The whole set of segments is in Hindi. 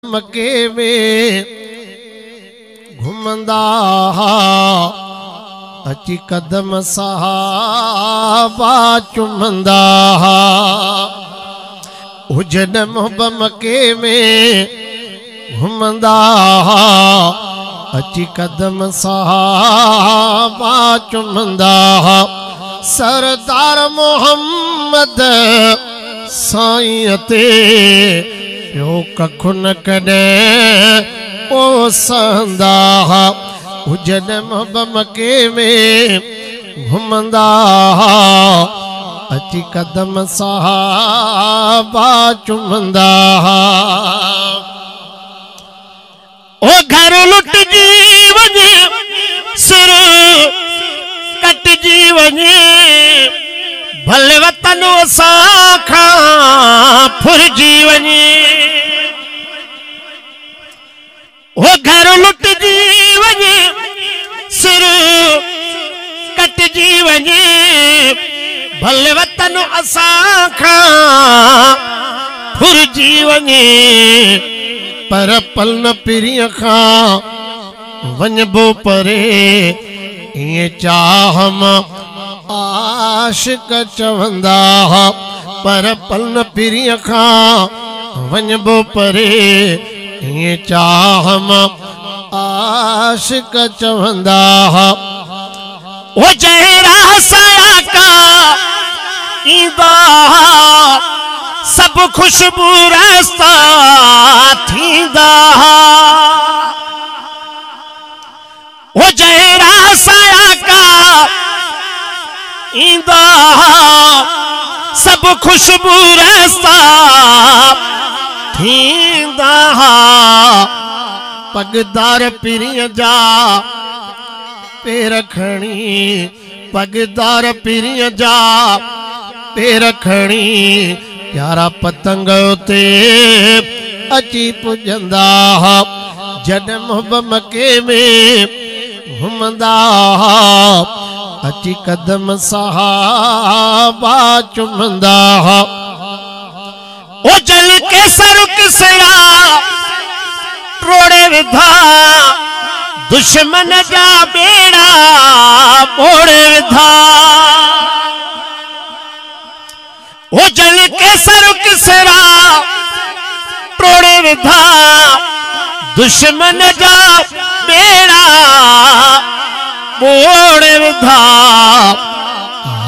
मके में घुमंदा अची कदम सहाबा चुमंदा हुजन मोहब मके में घुमंदा अची कदम सहाबा चुमंदा सरदार मोहम्मद साईं ते यो कखु न कॾे ओ संदा हुजन मोहब मके में घुमंदा अची कदम सहाबा चुमंदा ओ घर लुट जी वञे सिर कट जी वञे भले वतन असां खां फुरजी वञे वो घर लुट जी वञे सिर कट जी वञे भले वतन असां खां फुरजी वञे पर पल न पिरीअ खां वञबो परे इएं चाह मां आशिक चवंदा पर पल न पिरीअ खां वञबो परे इएं चाह मां आशिक चवंदा ओ जहिड़ा साया का ईंदा सब खुशबू रास्ता थींदा ओ जहिड़ा साया का ईंदा सब खुशबू रास्ता थींदा पगदार पिरीअ जा पेर खणी पगदार पिरीअ जा पेर खणी प्यारा पतंग उते अची पुजंदा जॾहिं मोहब मके में घुमंदा अची कदम सहाबा चुमंदा ओ जल के सर किसरा रोड़े विधा दुश्मन जा बेड़ा मोड़े विधा ओ जल के सर किसरा रोड़े विधा दुश्मन जा बेड़ा मोड़े विधा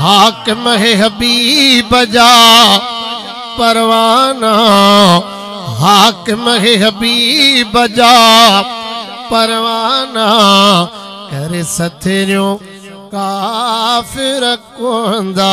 हाकिम है हबीब जा परवाना हाकिम है हबीब जा परवाना करे सथरियो काफिर कोंदा।